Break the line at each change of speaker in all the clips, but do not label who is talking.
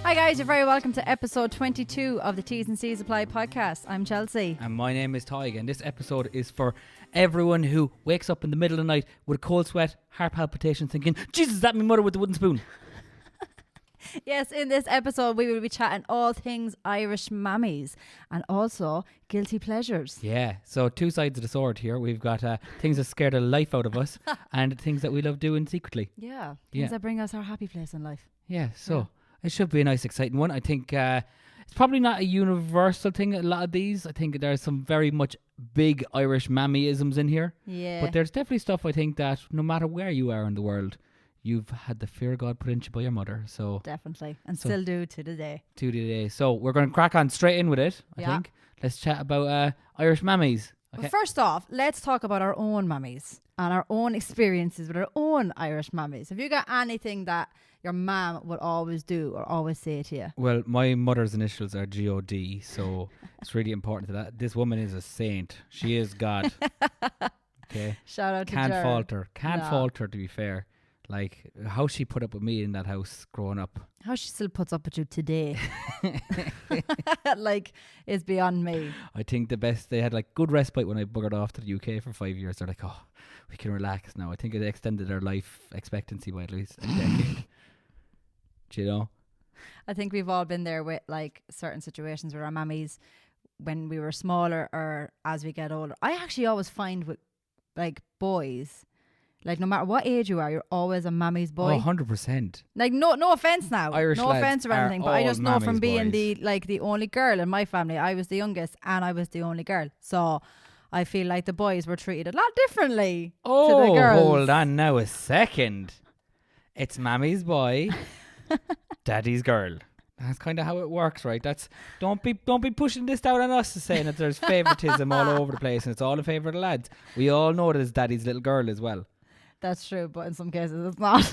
Hi guys, you're very welcome to episode 22 of the T's and C's Apply podcast. I'm Chelsea.
And my name is Tyg, and this episode is for everyone who wakes up in the middle of the night with a cold sweat, heart palpitations, thinking, Jesus, is that my mother with the wooden spoon?
Yes, in this episode we will be chatting all things Irish Mammies and also guilty pleasures.
Yeah, so two sides of the sword here. We've got things that scare the life out of us and things that we love doing secretly.
Yeah, things that bring us our happy place in life.
Yeah, so it should be a nice, exciting one. I think it's probably not a universal thing, a lot of these. I think there's some very much big Irish Mammyisms in here.
Yeah.
But there's definitely stuff I think that no matter where you are in the world, you've had the fear of God put into you by your mother. So
definitely. And still do to the day.
To the day. So we're going to crack on straight in with it, I think. Let's chat about Irish Mammies. Okay.
Well, first off, let's talk about our own mammies and our own experiences with our own Irish mammies. Have you got anything that your mum would always do or always say to you?
Well, my mother's initials are G-O-D, so it's really important to that. This woman is a saint. She is God. Okay.
Shout out to
Can't
Ger.
falter. Can't falter, to be fair. Like, how she put up with me in that house growing up.
How she still puts up with you today. Like, it's beyond me.
I think the best, they had like good respite when I buggered off to the UK for 5 years. They're like, oh, we can relax now. I think it extended their life expectancy by at least a decade. Do you know?
I think we've all been there with like certain situations with our mammies when we were smaller or as we get older. I actually always find with like boys, like no matter what age you are, you're always a mammy's boy.
Oh, 100%.
Like no offense now.
Irish
no
lads
offense or
are
anything, but I just know
all
from
mammy's
being
boys.
the only girl in my family, I was the youngest and I was the only girl. So I feel like the boys were treated a lot differently to the girls.
Hold on now a second. It's Mammy's boy, Daddy's girl. That's kind of how it works, right? That's don't be pushing this down on us, saying that there's favoritism all over the place and it's all in favour of the lads. We all know that it's Daddy's little girl as well.
That's true, but in some cases it's not.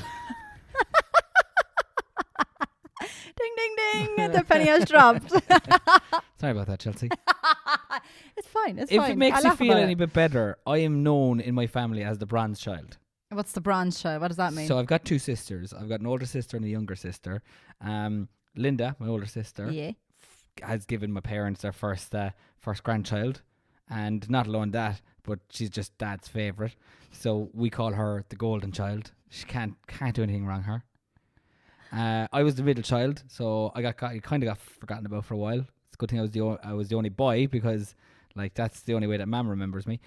Ding, ding, ding. The penny has dropped.
Sorry about that, Chelsea.
It's fine. It's
If
fine.
it makes you feel any
it.
bit better, I am known in my family as the bronze child.
What's the bronze child? What does that mean?
So I've got two sisters. I've got an older sister and a younger sister. Linda, my older sister, has given my parents their first grandchild. And not alone that, but she's just Dad's favourite. So we call her the golden child. She can't do anything wrong, her. I was the middle child, so I kind of got forgotten about for a while. It's a good thing I was the only boy, because like that's the only way that Mum remembers me.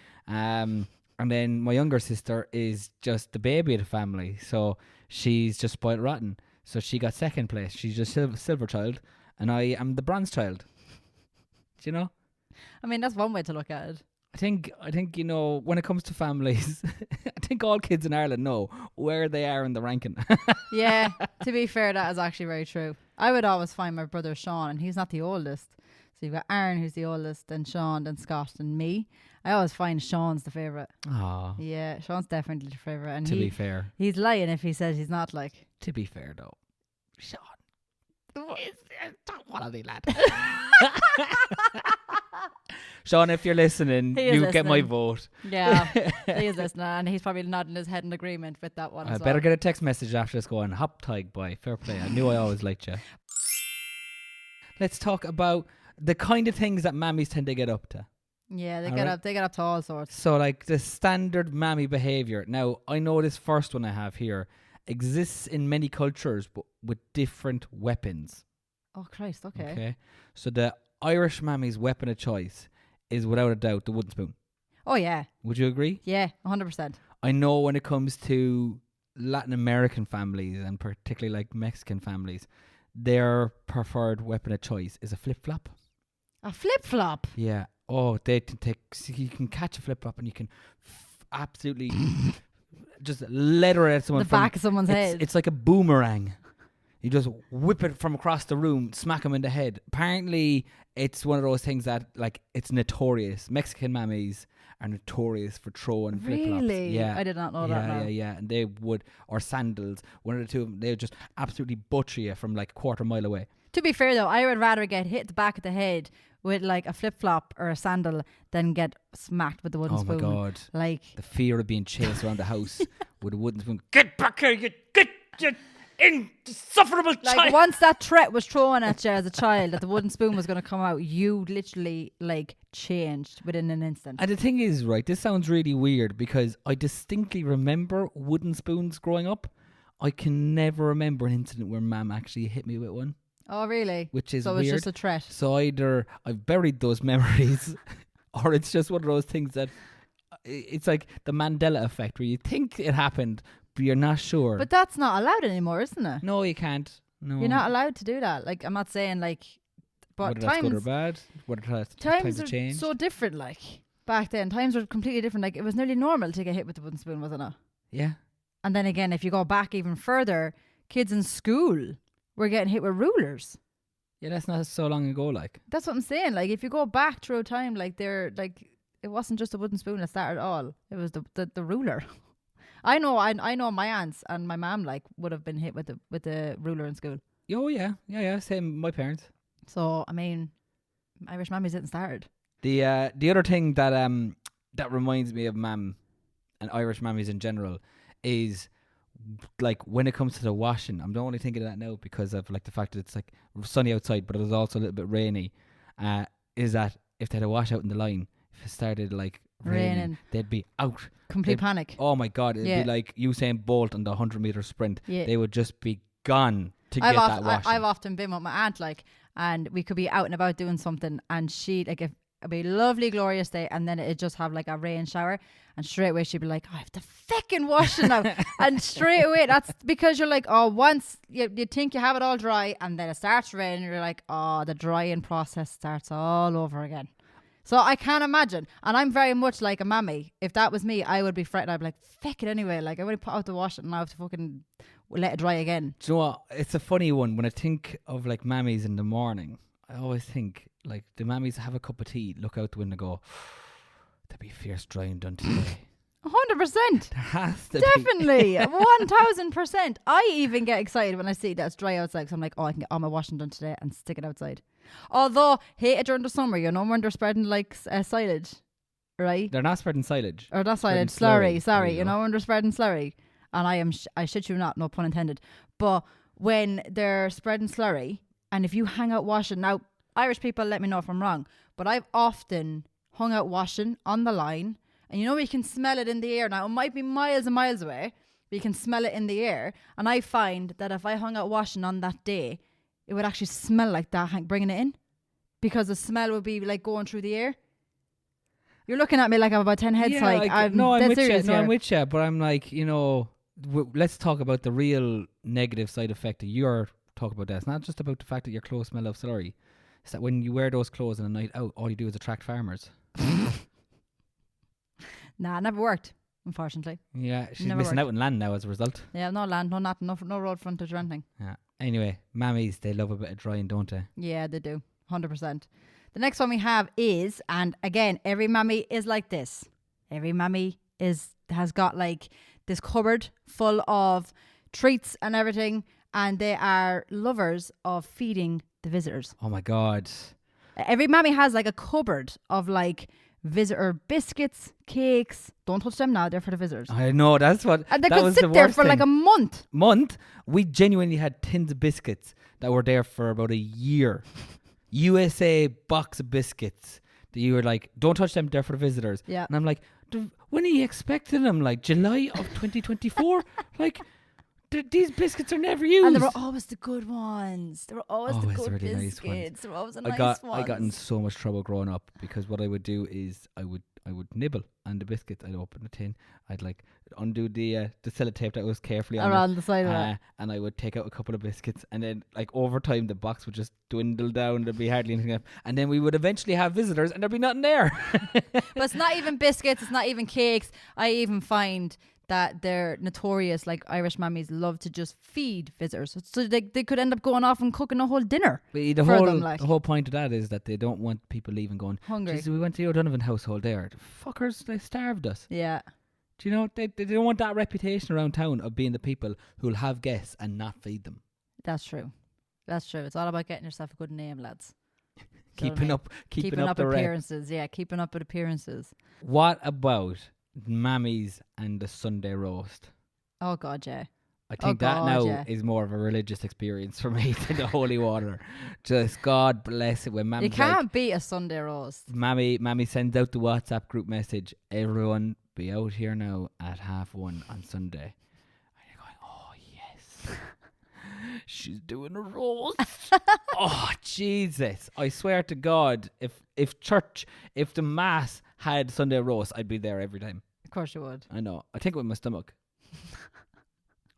And then my younger sister is just the baby of the family, so she's just spoiled rotten. So she got second place. She's just silver child, and I am the bronze child. Do you know?
I mean, that's one way to look at it.
I think you know, when it comes to families, I think all kids in Ireland know where they are in the ranking.
Yeah, to be fair, that is actually very true. I would always find my brother Sean, and he's not the oldest. So you've got Aaron, who's the oldest, then Sean, then Scott, and me. I always find Sean's the favourite.
Oh.
Yeah, Sean's definitely the favourite. And
To be fair.
he's lying if he says he's not, like.
To be fair, though, Sean is a top quality lad. Sean, if you're listening, you get my vote.
Yeah, he is listening, and he's probably nodding his head in agreement with that one.
I better get a text message after this going, hop Tig boy, fair play. I knew I always liked you. Let's talk about the kind of things that mammies tend to get up to.
Yeah, they get up to all sorts.
So like the standard mammy behaviour. Now, I know this first one I have here exists in many cultures, but with different weapons.
Oh, Christ, okay.
So the Irish mammy's weapon of choice is without a doubt the wooden spoon.
Oh, yeah.
Would you agree?
Yeah, 100%.
I know when it comes to Latin American families and particularly like Mexican families, their preferred weapon of choice is a flip-flop.
A flip-flop?
Yeah. Oh, they take. You can catch a flip-flop and you can absolutely just leather it at someone.
The back of someone's head.
It's like a boomerang. You just whip it from across the room, smack them in the head. Apparently, it's one of those things that, like, it's notorious. Mexican mammies are notorious for throwing flip-flops.
Really?
Yeah.
I did not know that now.
Yeah. And they would, or sandals, one of the two of them, they would just absolutely butcher you from like a quarter mile away.
To be fair, though, I would rather get hit the back of the head with like a flip-flop or a sandal than get smacked with the wooden spoon.
Oh my God.
Like
the fear of being chased around the house with a wooden spoon. Get back here, you get. insufferable child.
Like once that threat was thrown at you as a child that the wooden spoon was going to come out, you literally like changed within an instant.
And the thing is, right, this sounds really weird because I distinctly remember wooden spoons growing up. I can never remember an incident where Mum actually hit me with one.
Oh, really?
Which is
so
weird.
So it's just a threat.
So either I've buried those memories or it's just one of those things that it's like the Mandela effect where you think it happened, but you're not sure.
But that's not allowed anymore, isn't it?
No, you can't. No.
You're not allowed to do that. Like, I'm not saying like, but
whether that's good or bad, whether times have changed.
So different, like, back then. Times were completely different. Like, it was nearly normal to get hit with the wooden spoon, wasn't it?
Yeah.
And then again, if you go back even further, kids in school were getting hit with rulers.
Yeah, that's not so long ago, like.
That's what I'm saying. Like, if you go back through time, like, they're, like, it wasn't just a wooden spoon that started all. It was the ruler. I know my aunts and my mum, like, would have been hit with the ruler in school.
Oh, yeah. Same, my parents.
So, I mean, Irish Mammies didn't start.
The other thing that reminds me of Mam and Irish Mammies in general is like when it comes to the washing. I'm only thinking of that now because of like the fact that it's like sunny outside, but it was also a little bit rainy. Is that if they had a wash out in the line, if it started like raining, they'd be out.
Complete panic.
Oh my God, it'd be like Usain Bolt on the 100-meter sprint.
Yeah.
They would just be gone to get that washing.
I've often been with my aunt, like, and we could be out and about doing something, and she'd like, if it'd be a lovely, glorious day, and then it'd just have like a rain shower, and straight away she'd be like, I have to fucking wash it now. And straight away, that's because you're like, oh, once you think you have it all dry, and then it starts raining, you're like, oh, the drying process starts all over again. So I can't imagine. And I'm very much like a mammy. If that was me, I would be frightened. I'd be like, fuck it anyway. Like, I would put out the wash and I have to fucking let it dry again.
Do you know what? It's a funny one. When I think of like mammies in the morning, I always think like the mammies have a cup of tea, look out the window and go, there'll be fierce drying done today.
100%.
There has to
Definitely. 1000%. I even get excited when I see that it's dry outside because I'm like, oh, I can get all my washing done today and stick it outside. Although, hate it during the summer, you know, when they're spreading like silage, right?
They're not spreading silage.
Or not silage, slurry, sorry. You know, when they're spreading slurry. And I shit you not, no pun intended. But when they're spreading slurry, and if you hang out washing, now, Irish people, let me know if I'm wrong, but I've often hung out washing on the line, and you know, you can smell it in the air. Now, it might be miles and miles away, but you can smell it in the air. And I find that if I hung out washing on that day, it would actually smell like that, bringing it in, because the smell would be like going through the air. You're looking at me like I'm about 10 heads.
Yeah,
I'm
with
serious
you. No,
here.
I'm with you. But I'm like, you know, let's talk about the real negative side effect that you're talking about. That it's not just about the fact that your clothes smell of slurry. It's that when you wear those clothes on a night out, all you do is attract farmers.
Nah, it never worked, unfortunately.
Yeah, she's missing out on land now as a result.
Yeah, no land, no nothing, no road frontage or anything.
Yeah. Anyway, mammies, they love a bit of drying, don't they?
Yeah, they do. 100%. The next one we have is, and again, every mammy is like this. Every mammy has got like this cupboard full of treats and everything, and they are lovers of feeding the visitors.
Oh my God.
Every mammy has like a cupboard of like visitor biscuits, cakes. Don't touch them now, they're for the visitors.
I know, that's what.
And they could sit there for like a month.
We genuinely had tins of biscuits that were there for about a year. USA box of biscuits that you were like, don't touch them, they're for the visitors.
Yeah.
And I'm like, when are you expecting them? Like July of 2024? Like, these biscuits are never used.
And they were always the good ones. They were always the good
really
biscuits.
nice ones.
They were always the nice ones.
I got in so much trouble growing up because what I would do is I would nibble on the biscuits. I'd open the tin. I'd like undo the sellotape that was carefully
around the side of it.
And I would take out a couple of biscuits, and then like over time the box would just dwindle down. There'd be hardly anything left, and then we would eventually have visitors, and there'd be nothing there.
But it's not even biscuits. It's not even cakes. I even find that they're notorious, like Irish mammies love to just feed visitors. So they could end up going off and cooking a whole dinner
the whole point of that is that they don't want people leaving going hungry. We went to the O'Donovan household there. The fuckers, they starved us.
Yeah.
Do you know, they don't want that reputation around town of being the people who'll have guests and not feed them.
That's true. It's all about getting yourself a good name, lads.
Keeping up
appearances. Yeah, keeping up with appearances.
What about mammies and the Sunday roast?
Oh God, yeah.
I think that now is more of a religious experience for me than the holy water. Just God bless it when Mammy.
You can't beat a Sunday roast.
Mammy sends out the WhatsApp group message. Everyone be out here now at 1:30 on Sunday. And you're going, oh yes, she's doing a roast. Oh Jesus! I swear to God, if the mass had Sunday roast, I'd be there every time.
Of course you would.
I know. I think with my stomach.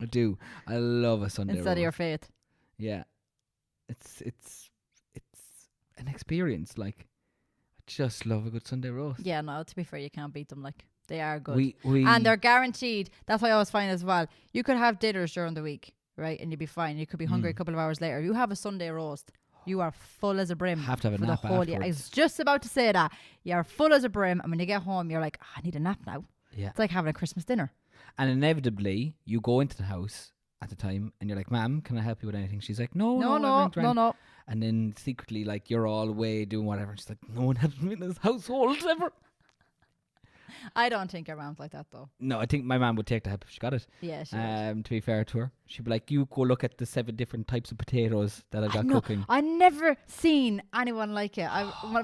I do. I love a Sunday roast.
Instead of your faith.
Yeah. It's an experience. Like, I just love a good Sunday roast.
Yeah, no, to be fair, you can't beat them. Like, they are good.
We
and they're guaranteed. That's what I always find as well. You could have dinners during the week, right? And you'd be fine. You could be hungry a couple of hours later. You have a Sunday roast. You are full as a brim.
Have to have a nap afterwards.
I was just about to say that. You're full as a brim. And when you get home, you're like, I need a nap now.
Yeah.
It's like having a Christmas dinner.
And inevitably, you go into the house at the time and you're like, ma'am, can I help you with anything? She's like, no. And then secretly, like, you're all away doing whatever. She's like, no one helps me in this household ever.
I don't think your mom's like that, though.
No, I think my mum would take the help if she got it.
Yeah, she would.
To be fair to her. She'd be like, you go look at the 7 different types of potatoes that I've got cooking.
I never seen anyone like it.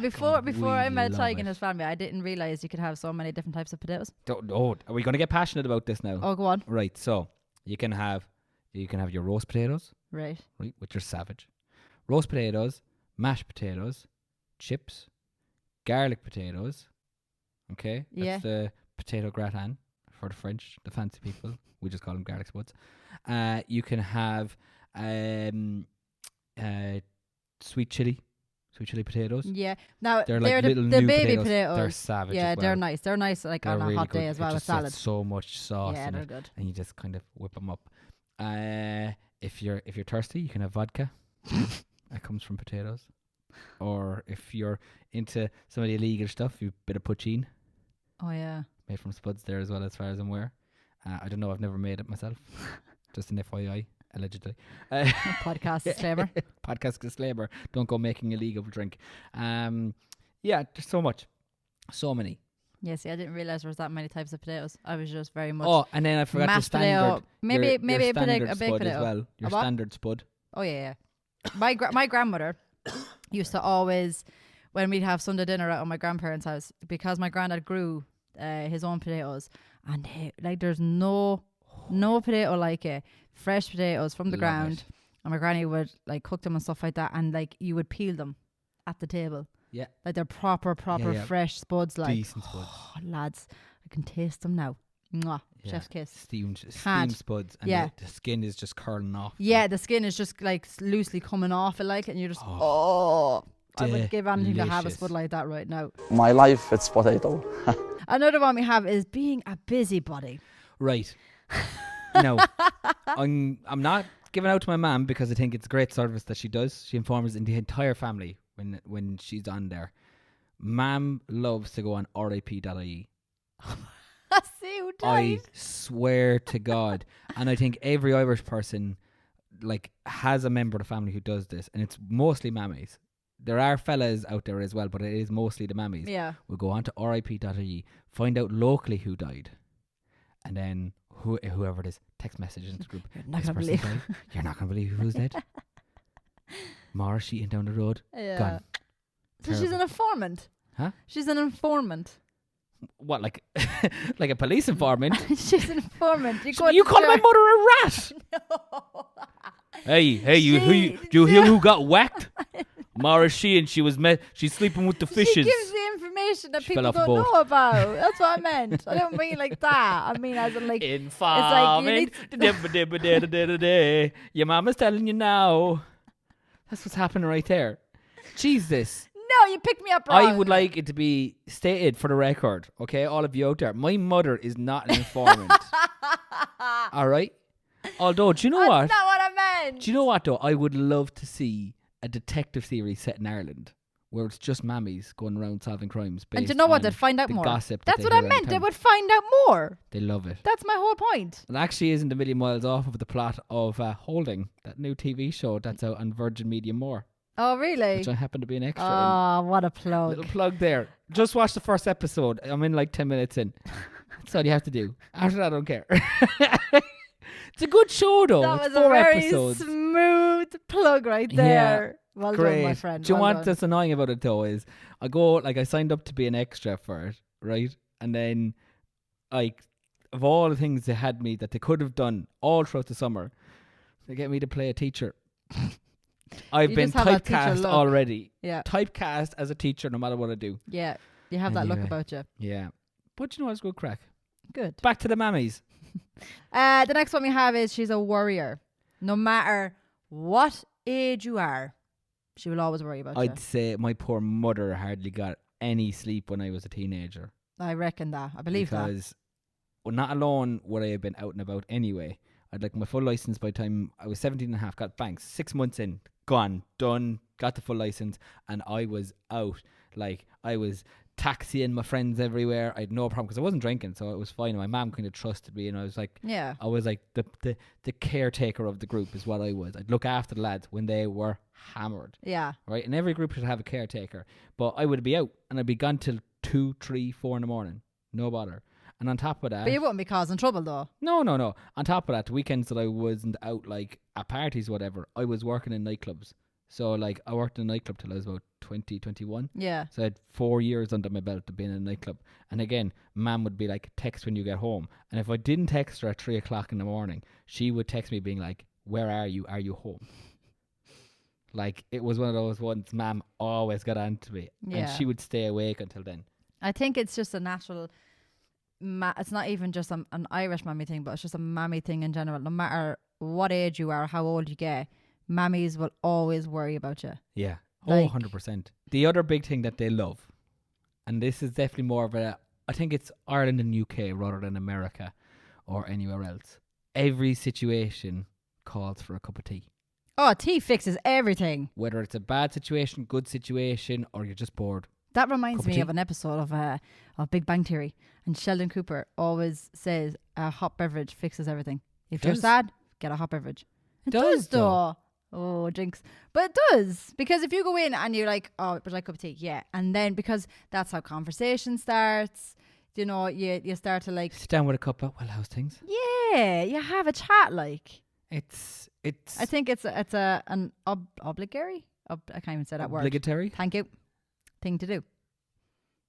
Before I met Tig and his family, I didn't realise you could have so many different types of potatoes.
Are we going to get passionate about this now?
Oh, go on.
Right, so you can have your roast potatoes.
Right,
which are savage. Roast potatoes, mashed potatoes, chips, garlic potatoes. Okay, that's the potato gratin for the French, the fancy people. We just call them garlic spuds. You can have sweet chili potatoes.
Yeah, now
they're like little
the
new
baby
potatoes. They're savage.
Yeah,
as well.
they're nice. They're nice, like they're on a hot day as well with salad.
So much sauce.
Yeah,
in
they're
it,
good.
and you just kind of whip them up. If you're thirsty, you can have vodka. That comes from potatoes. Or if you're into some of the illegal stuff, you bit of poutine.
Oh yeah,
made from spuds there as well, as far as I'm aware. I don't know. I've never made it myself. Just an FYI, allegedly.
Podcast disclaimer.
Podcast disclaimer. Don't go making illegal drink. Yeah, there's so many.
Yeah, see, I didn't realise there was that many types of potatoes. I was just very much.
Oh, and then I forgot the standard.
Maybe
your
a baked
spud
potato
as well. Your standard spud.
Oh yeah. My grandmother used to always, when we'd have Sunday dinner out at my grandparents' house, because my granddad grew his own potatoes, and there's no potato like it. Fresh potatoes from the ground, and my granny would like cook them and stuff like that, and like you would peel them at the table.
Yeah,
like they're proper fresh spuds, like
decent spuds.
Oh, lads, I can taste them now. Mwah. Yeah. Chef's kiss.
Steamed spuds, and the skin is just curling off.
Yeah, the skin is just like loosely coming off it, like, and you're just I would give anything to have a spud like that right now.
My life, it's potato.
Another one we have is being a busybody.
Right. No, I'm not giving out to my mum because I think it's a great service that she does. She informs the entire family when she's on there. Mum loves to go on RIP.ie.
See who died.
I swear to God. And I think every Irish person like has a member of the family who does this, and it's mostly mammies. There are fellas out there as well, but it is mostly the mammies.
Yeah.
We'll go on to RIP.ie, find out locally who died, and then whoever it is, text message into the group.
You're not going to believe.
You're not going to believe who's dead. Mara Sheehan down the road.
Yeah.
Gone.
So she's an informant.
Huh? She's
an informant.
What, like like a police informant?
She's an informant.
You call my mother a rat?
No.
Hey, do you hear who got whacked? Mara Sheehan, she's sleeping with the fishes.
She gives the information that people don't know about. That's what I meant. I don't mean like that. I mean as in like
informant. Your mama's telling you now. That's what's happening right there. Jesus.
No, you picked me up wrong.
I would like it to be stated for the record, okay, all of you out there. My mother is not an informant. All right? Although, do you know what?
That's not what I meant.
Do you know what, though? I would love to see a detective series set in Ireland where it's just mammies going around solving crimes.
And do you know what? They'd find out more.
Gossip
That's what I meant. They would find out more.
They love it.
That's my whole point.
It actually isn't a million miles off of the plot of Holding, that new TV show that's out on Virgin Media More.
Oh, really?
Which I happen to be an extra in.
Oh, what a plug.
Little plug there. Just watch the first episode. I'm in like 10 minutes in. That's all you have to do. After that, I don't care. It's a good show though.
That
It's
was a
4
very
episodes.
smooth plug right there. Well
Great.
done, my friend.
Do you know
well
what
done.
that's annoying about it though is I signed up to be an extra for it, right? And then like of all the things they had me that they could have done all throughout the summer, they get me to play a teacher. I've
You
been
just have that teacher
typecast
look.
already.
Yeah.
Typecast as a teacher no matter what I do.
Yeah. You have that look
Anyway.
about you.
Yeah. But you know, it's good crack.
Good.
Back to the Mammies.
The next one we have is she's a warrior. No matter what age you are, she will always worry about you.
I'd say my poor mother hardly got any sleep when I was a teenager.
I reckon that. I believe that.
Because well, not alone would I have been out and about anyway. I'd like my full license by the time I was 17 and a half, got banks, 6 months in, gone, done, got the full license, and I was out. Like, I was taxiing my friends everywhere. I had no problem because I wasn't drinking, so it was fine. My mom kind of trusted me, and I was like, the caretaker of the group is what I was. I'd look after the lads when they were hammered.
Yeah.
Right? And every group should have a caretaker. But I would be out, and I'd be gone till 2, 3, 4 in the morning. No bother. And on top of that...
But you wouldn't be causing trouble, though.
No. On top of that, the weekends that I wasn't out, like, at parties or whatever, I was working in nightclubs. So, like, I worked in a nightclub till I was about 20, 21.
Yeah.
So I had 4 years under my belt of being in a nightclub. And again, Mum would be like, text when you get home. And if I didn't text her at 3 o'clock in the morning, she would text me being like, where are you? Are you home? Like, it was one of those ones Mum always got on to me.
Yeah.
And she would stay awake until then.
I think it's just a natural... it's not even just an Irish mammy thing, but it's just a mammy thing in general. No matter what age you are, how old you get, mammies will always worry about you.
Yeah.
Like,
100%. The other big thing that they love, and this is definitely more of I think it's Ireland and UK rather than America or anywhere else. Every situation calls for a cup of tea.
Oh, tea fixes everything.
Whether it's a bad situation, good situation, or you're just bored.
That reminds me
tea.
of an episode of Big Bang Theory. And Sheldon Cooper always says a hot beverage fixes everything. If you're sad, get a hot beverage. It does though. Oh, jinx. But it does. Because if you go in and you're like, oh, would you like a cup of tea? Yeah. And then because that's how conversation starts, you know, you start to like...
Sit down with a cup of, well, how's things?
Yeah. You have a chat like.
It's...
I think it's an obligatory? I can't even say that word.
Obligatory?
Thank you. Thing to do.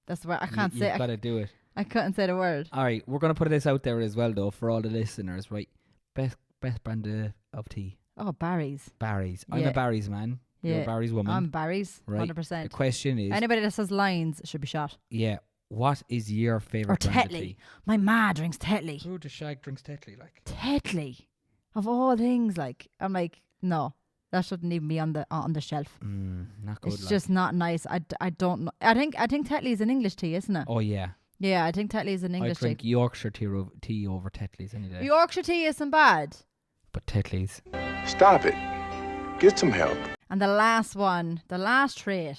That's the word. I can't say.
You've got to do it.
I couldn't say the word.
All right, we're going to put this out there as well, though, for all the listeners, right? Best brand of tea.
Oh, Barry's.
Barry's. I'm a Barry's man. You're a Barry's woman.
I'm Barry's.
Right.
100%.
The question is...
Anybody that says lines should be shot.
Yeah. What is your favourite
Or
brand of
Tetley.
tea?
My ma drinks Tetley.
Who the shag drinks Tetley, like?
Tetley. Of all things, like, I'm like, no. That shouldn't even be on the shelf.
Not good.
It's just not nice. I don't know. I think Tetley is an English tea, isn't it?
Oh yeah.
Yeah, I think Tetley is an English
I drink
tea.
Yorkshire tea over Tetley's any day.
Yorkshire tea isn't bad.
But Tetley's.
Stop it. Get some help.
And the last trait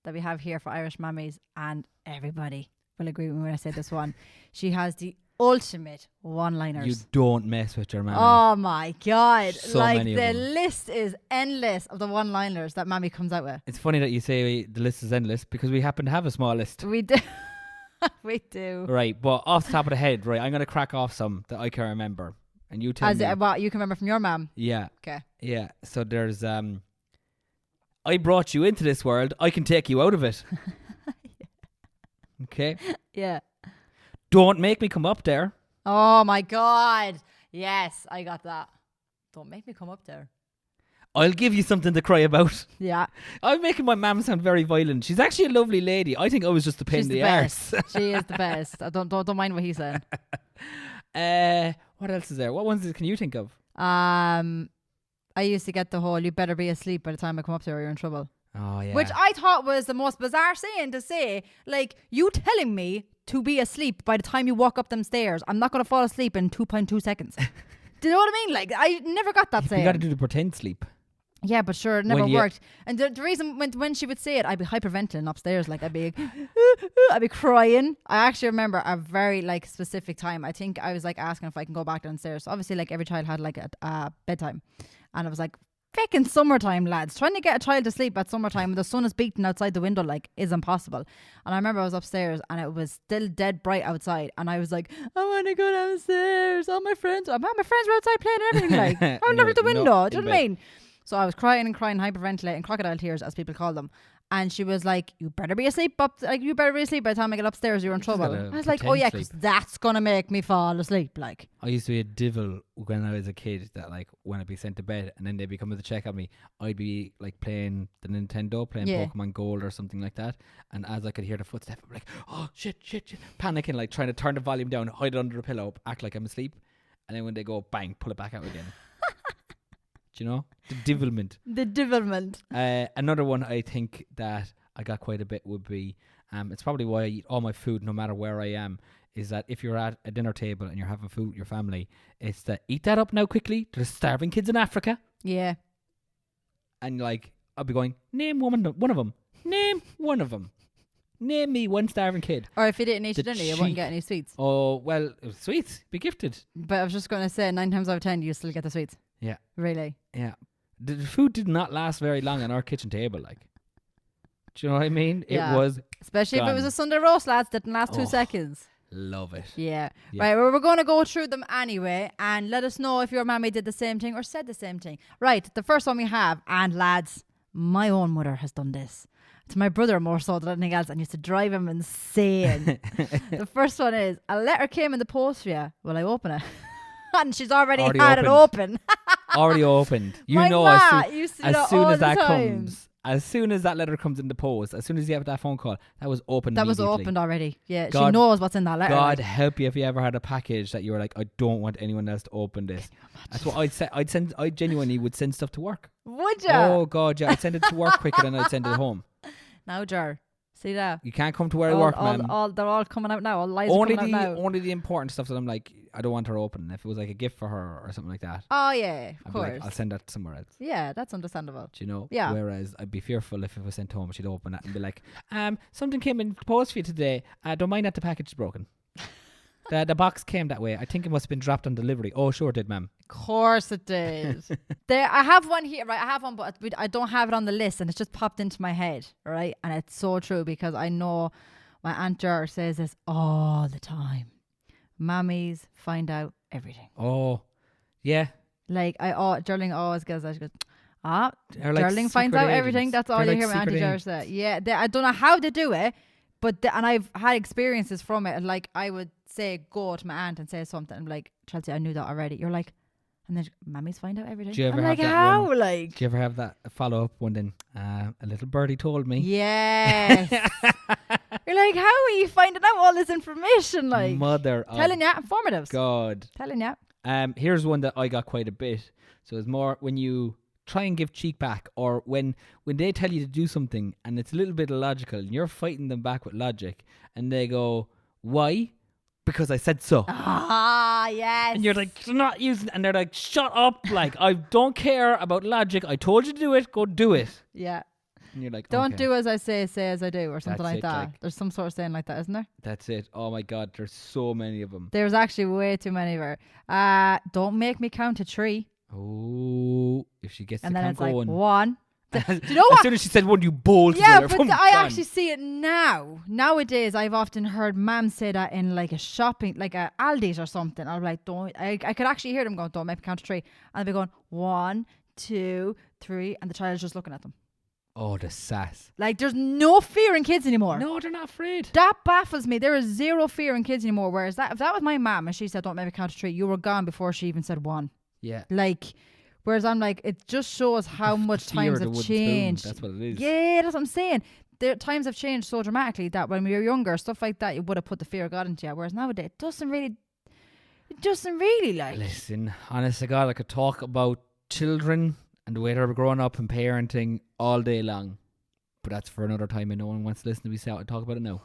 that we have here for Irish Mammies, and everybody will agree with me when I say this one, she has the ultimate one-liners.
You don't mess with your mammy.
Oh my God.
So
like
many of
the
them.
list is endless of the one-liners that Mammy comes out with.
It's funny that you say the list is endless because we happen to have a small list.
We do. We do.
Right, but off the top of the head, right, I'm going to crack off some that I can remember. And you tell me.
What you can remember from your mum?
Yeah.
Okay.
Yeah. So there's, I brought you into this world. I can take you out of it. Okay.
Yeah.
Don't make me come up there.
Oh my God. Yes, I got that. Don't make me come up there.
I'll give you something to cry about.
Yeah.
I'm making my mum sound very violent. She's actually a lovely lady. I think I was just a pain
She's
in
the
the arse.
best. She is the best. I don't mind what he's saying.
What else is there? What ones can you think of?
I used to get the whole "you better be asleep by the time I come up there or you're in trouble."
Oh yeah.
Which I thought was the most bizarre saying to say. Like, you telling me to be asleep by the time you walk up them stairs. I'm not going to fall asleep in 2.2 seconds. Do you know what I mean? Like, I never got that saying.
You got to do the pretend sleep.
Yeah, but sure, it never worked. And the reason when she would say it, I'd be hyperventilating upstairs. Like, I'd be crying. I actually remember a very like specific time. I think I was like asking if I can go back downstairs. So obviously, like every child had like a bedtime, and I was like fucking summertime, lads. Trying to get a child to sleep at summertime when the sun is beating outside the window like is impossible. And I remember I was upstairs and it was still dead bright outside, and I was like, I want to go downstairs. All my friends were outside playing and everything. Like, I looked at the window. Do you know what I mean? So I was crying, hyperventilating, crocodile tears as people call them. And she was like, you better be asleep by the time I get upstairs, you're in trouble. I was like, oh yeah, because that's going to make me fall asleep. Like,
I used to be a devil when I was a kid that like when I'd be sent to bed and then they'd be coming to check on me, I'd be like playing the Nintendo, playing Pokemon Gold or something like that. And as I could hear the footstep, I'm like, oh shit, panicking, like trying to turn the volume down, hide it under a pillow, act like I'm asleep. And then when they go bang, pull it back out again. Do you know? The devilment. Another one I think that I got quite a bit would be, it's probably why I eat all my food no matter where I am, is that if you're at a dinner table and you're having food with your family, it's that eat that up now quickly. There's starving kids in Africa.
Yeah.
And like, I'll be going, name one of them. Name one of them. Name me one starving kid.
Or if you didn't eat your dinner, you wouldn't get any sweets.
Oh, well, sweets. Be gifted.
But I was just going to say, 9 times out of 10, you still get the sweets.
Yeah.
Really?
Yeah. The food did not last very long on our kitchen table, like. Do you know what I mean?
Yeah.
It was
especially
gone.
If it was a Sunday roast, lads, didn't last 2 seconds.
Love it.
Yeah. Right, well, we're going to go through them anyway and let us know if your mammy did the same thing or said the same thing. Right, the first one we have, and lads, my own mother has done this. To my brother more so than anything else, and used to drive him insane. The first one is, a letter came in the post for you. Will I open it? And she's already had it open.
Already opened. You
my
know,
ma
as soon as that comes, as soon as that letter comes in the post, as soon as you have that phone call, that was opened.
That was opened already. Yeah,
God,
she knows what's in that letter.
God help you if you ever had a package that you were like, I don't want anyone else to open this. That's what I'd say. I genuinely would send stuff to work.
Would you?
Oh God, yeah. I'd send it to work quicker than I'd send it home.
Now, Jar. See that?
You can't come to where I work, man.
They're all coming out now. All lies are coming out now.
Only the important stuff that I'm like, I don't want her open. If it was like a gift for her or something like that.
Oh, yeah, of course.
Like, I'll send that somewhere else.
Yeah, that's understandable.
Do you know?
Yeah.
Whereas I'd be fearful if it was sent home, she'd open it and be like, something came in the post for you today. Don't mind that the package is broken. The box came that way. I think it must have been dropped on delivery. Oh, sure it did, ma'am.
Of course it did. I have one here, right? I have one, but I don't have it on the list, and it's just popped into my head, right? And it's so true because I know my Aunt Jar says this all the time. Mammies find out everything.
Oh, yeah.
Like, Gerling always goes, Gerling
like
finds out
agents.
everything. That's all
They're
you
like
hear my Auntie Jar say. Yeah, I don't know how they do it, but and I've had experiences from it. And like, I would say, go to my aunt and say something. I'm like, Chelsea, I knew that already. You're like, and then Mammies find out everything.
Do you ever
I'm
have
like,
that
how?
one?
Like,
do you ever have that follow up one then? A little birdie told me.
Yes. You're like, how are you finding out all this information? Like,
Mother
telling you, informative.
God.
Telling you.
Here's one that I got quite a bit. So it's more when you try and give cheek back, or when they tell you to do something and it's a little bit illogical and you're fighting them back with logic and they go, why? Because I said so.
Ah, yes.
And you're like, you're not using, and they're like, shut up. Like, I don't care about logic. I told you to do it. Go do it.
Yeah.
And you're like,
don't
okay.
do as I say as I do, or something
That's
like
it,
that.
like,
there's some sort of saying like that, isn't there?
That's it. Oh my God. There's so many of them.
There's actually way too many of her. Don't make me count to 3.
Oh, if she gets
and
the
then
count
it's like
going.
1. Do you know
as
what?
soon as she said 1, you bolted.
Yeah, but I actually see it now. Nowadays, I've often heard mam say that in like a shopping, like a Aldi's or something. I'm like, I could actually hear them going, don't make me count to 3. And they'll be going, 1, 2, 3. And the child's just looking at them.
Oh, the sass.
Like, there's no fear in kids anymore.
No, they're not afraid.
That baffles me. There is zero fear in kids anymore. Whereas if that was my mum and she said, don't make me count to 3, you were gone before she even said 1.
Yeah.
Like, whereas I'm like, it just shows how much times have changed.
That's what it is.
Yeah, that's what I'm saying. The times have changed so dramatically that when we were younger, stuff like that, you would have put the fear of God into you. Whereas nowadays, it doesn't really like.
Listen, honest to God, I could talk about children and the way they're growing up and parenting all day long. But that's for another time and no one wants to listen to me say out and talk about it now.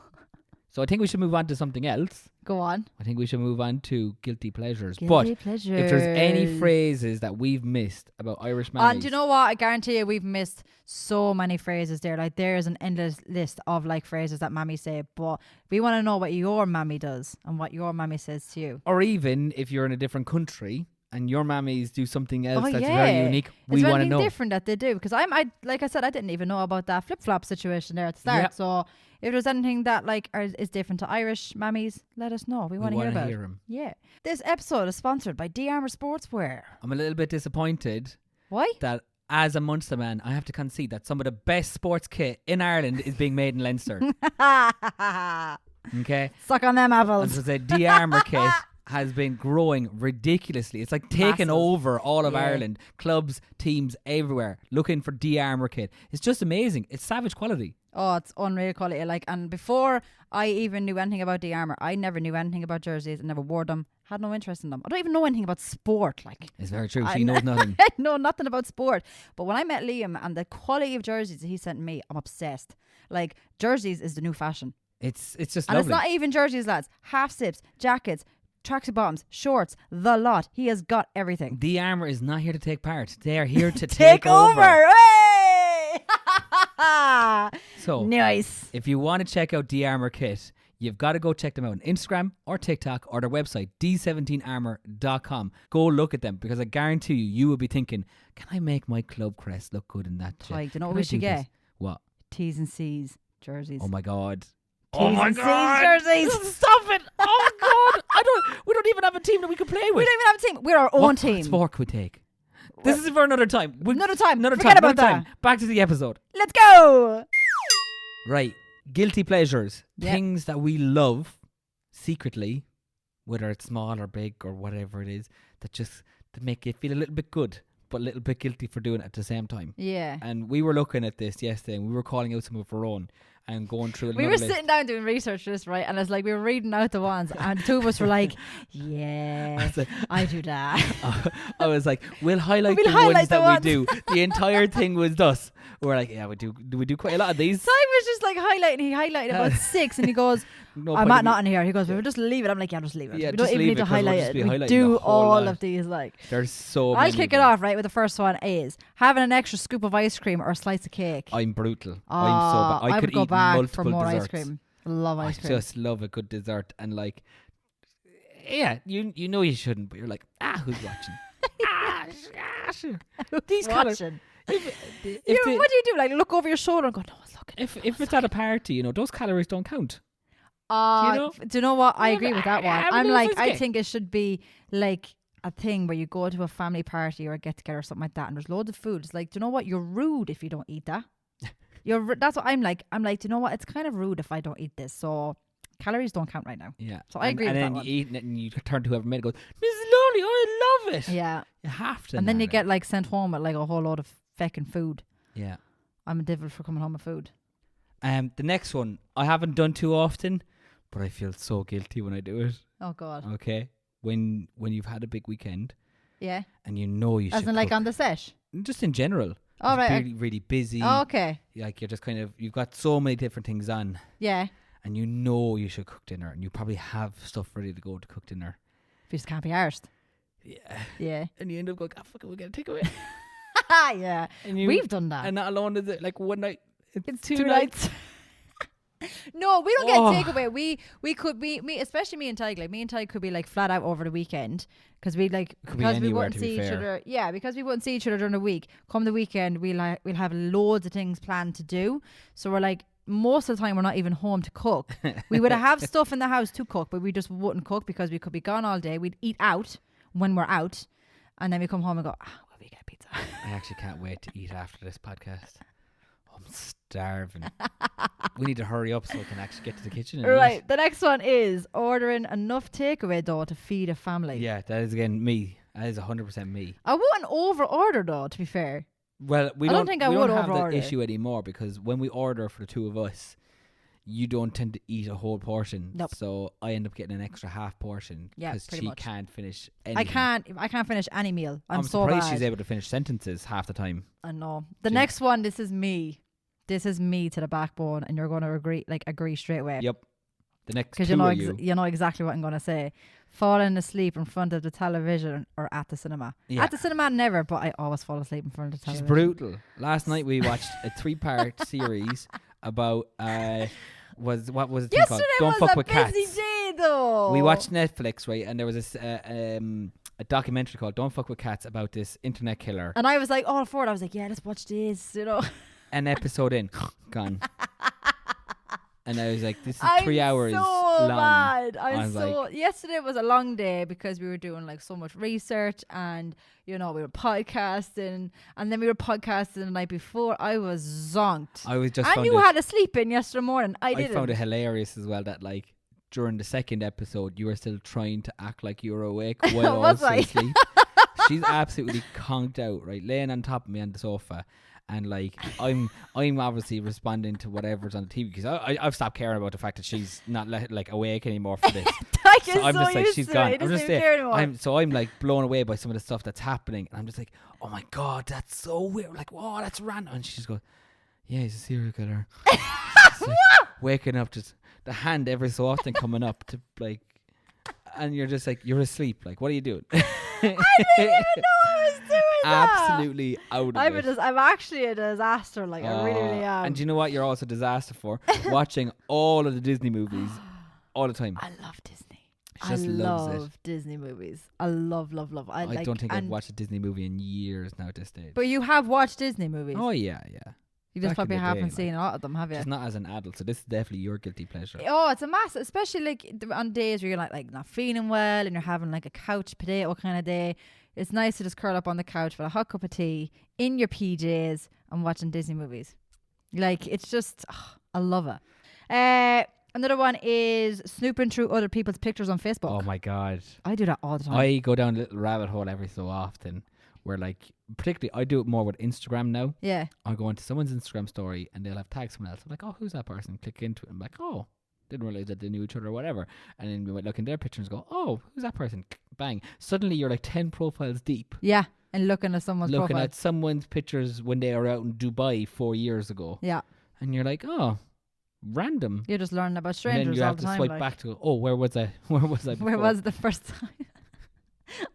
So I think we should move on to something else.
Go on.
I think we should move on to guilty pleasures.
Guilty
but
pleasures.
if there's any phrases that we've missed about Irish Mammies.
And do you know what? I guarantee you we've missed so many phrases there. Like, there's an endless list of like phrases that mammy say. But we want to know what your mammy does and what your mammy says to you.
Or even if you're in a different country and your mammies do something else
Oh,
that's
yeah.
very unique, we
Is there
want to
anything
know.
different that they do? Because like I said, I didn't even know about that flip-flop situation there at the start.
Yeah.
So if there's anything that like is different to Irish mammies, let us know. We want to hear about it.
them.
Yeah. This episode is sponsored by D-Armour Sportswear.
I'm a little bit disappointed
Why?
that as a Munster man, I have to concede that some of the best sports kit in Ireland is being made in Leinster. Okay?
Suck on them
And
apples.
so the D-Armour kit has been growing ridiculously. It's like taking
Massive.
over all of
Yeah.
Ireland. Clubs, teams everywhere looking for D-Armour kit. It's just amazing. It's savage quality.
Oh, it's unreal quality. Like, and before I even knew anything about D-Armour, I never knew anything about jerseys. I never wore them. Had no interest in them. I don't even know anything about sport. Like,
It's very true. She knows nothing.
I know nothing about sport. But when I met Liam and the quality of jerseys that he sent me, I'm obsessed. Like, jerseys is the new fashion.
It's just
And
lovely.
it's not even jerseys, lads. Half zips, jackets, tracksuit bottoms, shorts, the lot. He has got everything.
D-Armour is not here to take part. They are here to
Take over. Hey!
So,
Nice.
if you want to check out D-Armour kit, you've got to go check them out on Instagram or TikTok or their website, d17armour.com. Go look at them, because I guarantee you will be thinking, can I make my club crest look good in that shit?
Like, do you know what
Can
we
I
should
do this?"
get?
What?
T's and C's jerseys.
Oh my God.
T's and C's jerseys.
Stop it. Oh God. We don't even have a team that we could play with.
We don't even have a team. We're our own
What
team.
sport could we take? This is for another time.
Another time.
Another
Forget
time.
about
Another time.
that.
Back to the episode.
Let's go.
Right. Guilty pleasures.
Yeah.
Things that we love secretly, whether it's small or big or whatever it is, that make you feel a little bit good, but a little bit guilty for doing it at the same time.
Yeah.
And we were looking at this yesterday, and we were calling out some of our own and going through
We
another
were
list.
sitting down doing research for this, right? And it's like we were reading out the ones, and the two of us were like, "Yeah, I do that."
I was like, we'll highlight
We'll
the
highlight
ones
the
that
ones.
we do. The entire thing was us. We're like, yeah, we do quite a lot of these.
So I was just like highlighting. He highlighted about 6, and he goes,
No
"I'm
point in
not in here." He goes, "We'll just leave it." I'm like, "Yeah, just leave it.
Yeah,
we don't
just
even
leave
need to
it, 'cause we'll
highlight
just
it.
be
We
highlighting
do
the whole
all
lot.
of these." Like,
There's so
I'll
many.
kick it off, right? With the first one is having an extra scoop of ice cream or a slice of cake.
I'm brutal. I'm so bad. I
would
could
go
eat
back
multiple
for more
desserts.
ice cream. Love ice
I
cream.
just love a good dessert, and like, yeah, you know you shouldn't, but you're like, who's watching? Sure. These colours.
Watching.
If
What do you do? Like look over your shoulder and go, "No one's looking."
if it's at a party, those calories don't count.
Do you know what? I agree with that one.
How
I'm
many
like,
of us
I
get?
think it should be like a thing where you go to a family party or a get together or something like that, and there's loads of food. It's like, do you know what? You're rude if you don't eat that. That's what I'm like. I'm like, do you know what? It's kind of rude if I don't eat this. So calories don't count right now.
Yeah.
So I agree with
and
that
then
one.
you eat it and you turn to whoever made it and goes, "This is lovely. I love it."
Yeah.
You have to.
And then you
have
get
it.
like sent home with like a whole load of feckin' food.
Yeah.
I'm a devil for coming home with food.
The next one I haven't done too often, but I feel so guilty when I do it.
Oh God.
Okay. When you've had a big weekend
Yeah.
and you know you
As
should
in like
cook.
on the set.
Just in general.
Oh,
Just
right.
Really, really busy.
Oh, okay.
Like you're just kind of, you've got so many different things on,
Yeah.
and you know you should cook dinner, and you probably have stuff ready to go to cook dinner.
If you just can't be arsed.
Yeah.
Yeah.
And you end up going, fuck it, we're going to take away.
Yeah.
And you,
We've done that.
And not alone is it like one night, it's
two nights. No, we don't
Oh.
get takeaway. We could be me, especially me and Ty. Like me and Ty could be like flat out over the weekend because we like
Could be
because we
anywhere,
wouldn't
to be
see each
fair.
other. Yeah, because we wouldn't see each other during the week. Come the weekend, we'll have loads of things planned to do. So we're like most of the time we're not even home to cook. We would have stuff in the house to cook, but we just wouldn't cook because we could be gone all day. We'd eat out when we're out, and then we come home and go, will we get pizza?
I actually can't wait to eat after this podcast. I'm starving. We need to hurry up so we can actually get to the kitchen and
Right.
eat.
The next one is ordering enough takeaway though to feed a family.
Yeah, that is again me. That is 100% me.
I wouldn't over order though, to be fair.
Well, we
I don't
don't
think I
we
would
don't have that
over-order.
issue anymore, because when we order for the two of us, you don't tend to eat a whole portion.
Nope.
So I end up getting an extra half portion
Yeah,
because
pretty
she
much.
can't finish anything.
I can't finish any meal. I'm so
surprised
bad.
she's able to finish sentences half the time.
I know. The
She-
next one, this is me. This is me to the backbone, and you're going to agree straight away.
Yep. The next
Because
two are you.
you know exactly what I'm going to say. Falling asleep in front of the television or at the cinema.
Yeah.
At the cinema, never, but I always fall asleep in front of the
She's
television.
brutal. Last night we watched a 3-part series about what was it
Yesterday
called? Don't
was
fuck
a
with
busy
cats.
day, though.
We watched Netflix, right? And there was this a documentary called Don't Fuck With Cats about this internet killer.
And I was like, all for it. I was like, yeah, let's watch this, you know.
An episode in, gone. And I was like, this is
I'm
3 hours
so
long.
mad.
Like,
yesterday was a long day because we were doing like so much research and, you know, we were podcasting and then we were podcasting the night before. I was zonked.
I was just
and you had a sleep in yesterday morning. I didn't.
I found it hilarious as well that like during the second episode you were still trying to act like you were awake while also asleep. She's absolutely conked out, right, laying on top of me on the sofa. And like I'm obviously responding to whatever's on the TV because I've stopped caring about the fact that she's not like awake anymore for this.
So I'm just like, she's gone. I'm just there.
I'm like blown away by some of the stuff that's happening, and I'm just like, oh my god, that's so weird. Like, oh, that's random. And she just goes, yeah, he's a serial killer. Like, waking up, just the hand every so often coming up to like, and you're just like, you're asleep. Like, what are you doing?
I didn't even know I was doing that.
Absolutely out of it.
I'm actually a disaster. Like, I really am.
And do you know what you're also a disaster for? Watching all of the Disney movies all the time.
I love Disney.
She just loves
love Disney movies. I love.
I don't think I've watched a Disney movie in years now at this stage.
But you have watched Disney movies?
Oh, yeah.
You just probably haven't seen a lot of them, have you?
Just not as an adult, so this is definitely your guilty pleasure.
Oh, it's a massive, especially like on days where you're like not feeling well and you're having like a couch potato kind of day. It's nice to just curl up on the couch with a hot cup of tea in your PJs and watching Disney movies. Like, it's just, I love it. Another one is snooping through other people's pictures on Facebook.
Oh my God.
I do that all the time.
I go down a little rabbit hole every so often where like, particularly I do it more with Instagram now.
Yeah.
I'll go into someone's Instagram story and they'll have tagged someone else. I'm like, oh, who's that person? Click into it. I'm like, oh, didn't realize that they knew each other or whatever. And then we might look in their pictures and go, oh, who's that person? Bang. Suddenly you're like 10 profiles deep.
Yeah. And looking at someone's
looking
profile.
at someone's pictures when they were out in Dubai 4 years ago.
Yeah.
And you're like, oh, random.
You're just learning about strangers
and then you
all
have
the
to
time.
swipe back to go, oh, where was I? Where was I before?
Where was it the first time?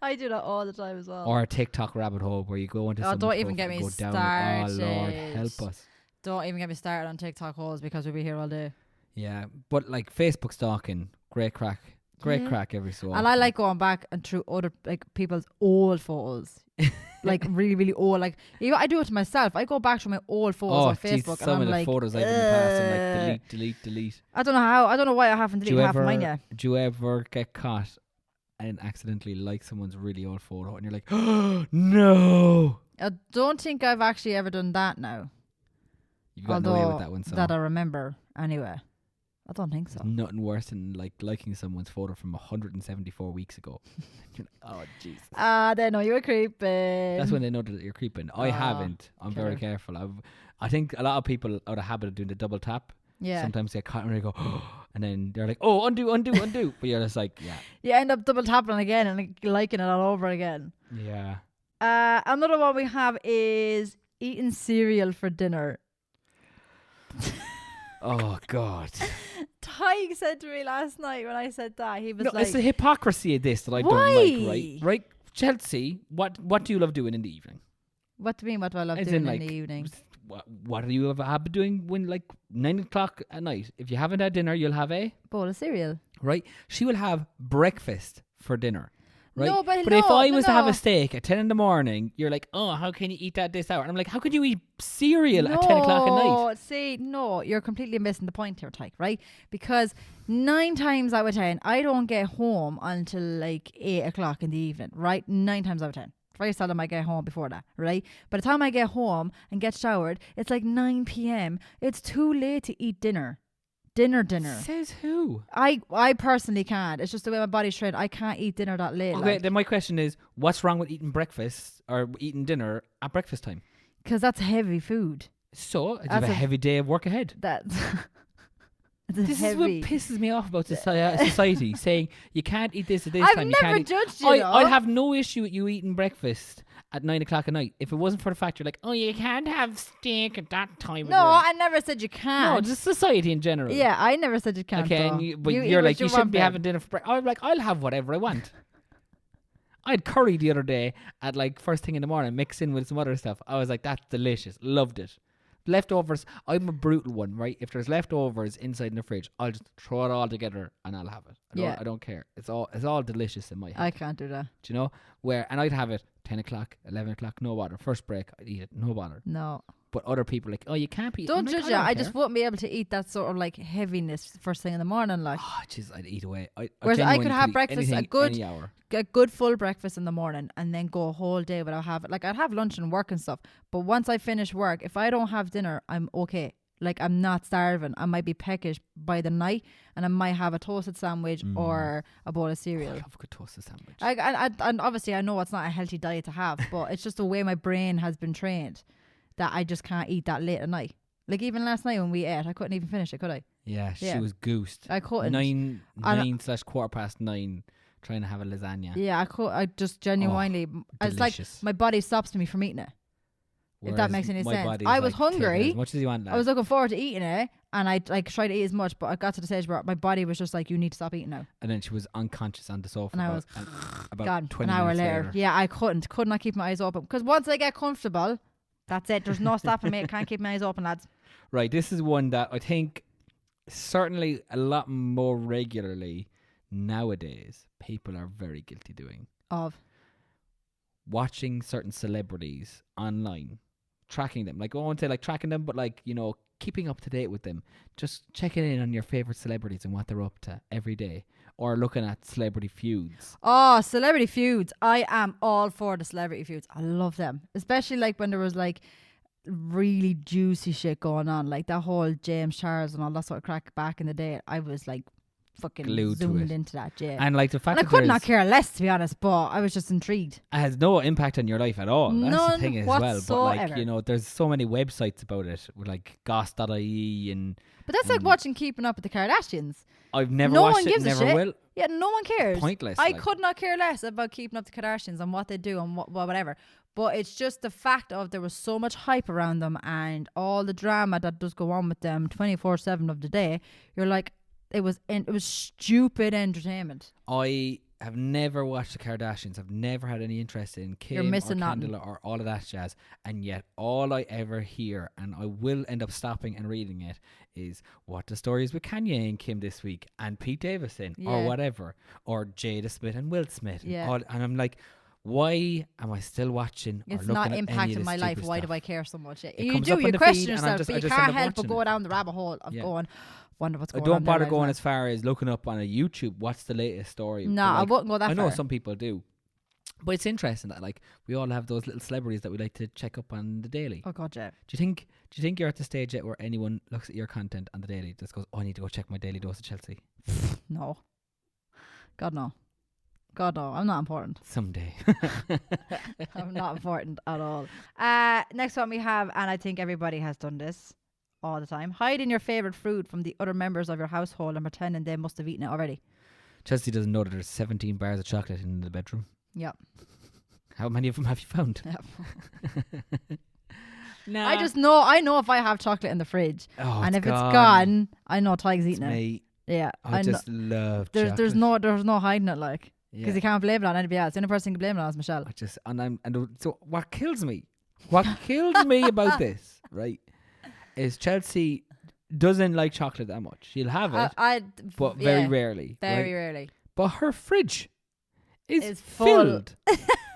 I do that all the time as well.
Or a TikTok rabbit hole where you go into
don't even get me started.
Oh Lord, help us.
Don't even get me started on TikTok holes because we'll be here all day.
Yeah, but like Facebook stalking, great crack every so often.
And I like going back and through other like people's old photos. Like really, really old. Like I do it to myself. I go back to my old photos on Facebook.
Some
and
of the
like,
photos I've in the past, I'm like delete.
I don't know how. I don't know why I haven't deleted half of mine yet.
Do you ever get caught and accidentally like someone's really old photo and you're like, oh no?
I don't think I've actually ever done that now.
You've gotten away with that one, so.
That I remember anyway. I don't think so.
There's nothing worse than like liking someone's photo from 174 weeks ago. You're like, oh Jesus.
They know you're creeping.
That's when they know that you're creeping. I haven't. I'm very careful. I think a lot of people out of habit of doing the double tap.
Yeah.
Sometimes they caught and they go, oh, and then they're like, oh, undo. But you're just like, yeah.
You end up double tapping again and like, liking it all over again.
Yeah.
Another one we have is eating cereal for dinner.
Oh God.
Tyke said to me last night when I said that, he was like,
it's the hypocrisy of this that I don't like, right? Chelsea, what do you love doing in the evening?
What do you mean, what do I love doing in the evening?
What do you ever have doing when like 9 o'clock at night? If you haven't had dinner, you'll have a
bowl of cereal.
Right? She will have breakfast for dinner. Right?
No, but
if I was to have a steak at 10 in the morning, you're like, oh, how can you eat that this hour? And I'm like, how could you eat cereal at 10 o'clock at night?
See, no, you're completely missing the point here, Tyke, right? Because 9 times out of 10, I don't get home until like 8 o'clock in the evening, right? 9 times out of 10. Very seldom I get home before that, right? By the time I get home and get showered, it's like 9 p.m. It's too late to eat dinner. Dinner.
Says who?
I personally can't. It's just the way my body's trained. I can't eat dinner that late.
Okay, then my question is, what's wrong with eating breakfast or eating dinner at breakfast time?
Because that's heavy food.
So, you have a heavy day of work ahead.
This
is what pisses me off about society, saying you can't eat this at this time.
I've never judged you.
I'd have no issue with you eating breakfast at 9 o'clock at night if it wasn't for the fact you're like, oh, you can't have steak at that time.
No, I never said you can't.
No, just society in general.
Yeah, I never said you can't.
Okay, but you're like, you shouldn't be having dinner for breakfast. I'm like, I'll have whatever I want. I had curry the other day at like first thing in the morning, mixed in with some other stuff. I was like, that's delicious. Loved it. leftovers, I'm a brutal one, right? If there's leftovers inside in the fridge, I'll just throw it all together and I'll have it. I don't care. It's all delicious in my head.
I can't do that.
Do you know? And I'd have it 10 o'clock, 11 o'clock, no bother. First break, I'd eat it, no bother.
No.
But other people are like, oh, you can't be.
Don't judge it. I just wouldn't be able to eat that sort of like heaviness first thing in the morning. Like,
oh, jeez, I'd eat away.
Whereas I could have breakfast,
any
a good full breakfast in the morning, and then go a whole day without having. Like, I'd have lunch and work and stuff. But once I finish work, if I don't have dinner, I'm okay. Like, I'm not starving. I might be peckish by the night, and I might have a toasted sandwich or a bowl of cereal.
I love a good toasted sandwich.
And obviously, I know it's not a healthy diet to have, but it's just the way my brain has been trained that I just can't eat that late at night. Like, even last night when we ate, I couldn't even finish it, could I?
Yeah, she was goosed.
I couldn't.
9/4 trying to have a lasagna.
Yeah, I just genuinely, it's like my body stops me from eating it. Whereas if that makes any sense. I was hungry.
As much as you want,
I was looking forward to eating it, and I like tried to eat as much, but I got to the stage where my body was just like, you need to stop eating now.
And then she was unconscious on the sofa.
And I was
about 20
an hour
minutes
later. Yeah, I could not keep my eyes open, because once I get comfortable, that's it. There's no stopping me. I can't keep my eyes open, lads.
Right, this is one that I think certainly a lot more regularly nowadays people are very guilty doing.
Of
watching certain celebrities online, tracking them. Like, I won't say like tracking them, but like, you know, keeping up to date with them. Just checking in on your favourite celebrities and what they're up to every day. Or looking at celebrity feuds.
Oh, celebrity feuds. I am all for the celebrity feuds. I love them. Especially like when there was like really juicy shit going on. Like that whole James Charles and all that sort of crack back in the day. I was like fucking
glued
zoomed into that, yeah.
And like the fact
that I could not care less, to be honest, but I was just intrigued.
It has no impact on your life at all. That's
None
the thing as
whatsoever.
well. But like, you know, there's so many websites about it, with like goss.ie and.
But that's like watching Keeping Up with the Kardashians.
I've never watched it, never will.
Yeah, no one cares.
Pointless.
I could not care less about Keeping Up with the Kardashians and what they do and whatever. But it's just the fact of there was so much hype around them and all the drama that does go on with them 24/7 of the day. You're like, it was stupid entertainment.
I have never watched the Kardashians. I've never had any interest in Kim or Kendall or all of that jazz. And yet all I ever hear, and I will end up stopping and reading it, is what the story is with Kanye and Kim this week and Pete Davidson or whatever. Or Jada Smith and Will Smith.
Yeah.
And I'm like, why am I still watching or
it's
looking
not
at
impacting my life.
Stuff?
Why do I care so much?
You
question yourself, but you can't help but go down the rabbit hole of going, wonder what's going on.
I don't bother going as far as looking up on a YouTube what's the latest story.
No, I wouldn't go that far.
I know some people do. But it's interesting that like we all have those little celebrities that we like to check up on the daily.
Oh god, yeah.
Do you think you're at the stage yet where anyone looks at your content on the daily just goes, oh, I need to go check my daily dose of Chelsea?
No. God no. God no, I'm not important.
Someday.
I'm not important at all. Next one we have, and I think everybody has done this all the time, hiding your favourite food from the other members of your household and pretending they must have eaten it already.
Chelsea doesn't know that there's 17 bars of chocolate in the bedroom.
Yep.
How many of them have you found?
Yep.
Nah.
I know if I have chocolate in the fridge, and if it's gone, I know Tyke's eating it. Yeah,
I just love chocolate.
There's no hiding it, like, because you can't blame it on anybody else. The only person who can blame it on is Michelle.
So what kills me about this, right, is Chelsea doesn't like chocolate that much. She'll have it, but very rarely.
Very rarely.
But her fridge is filled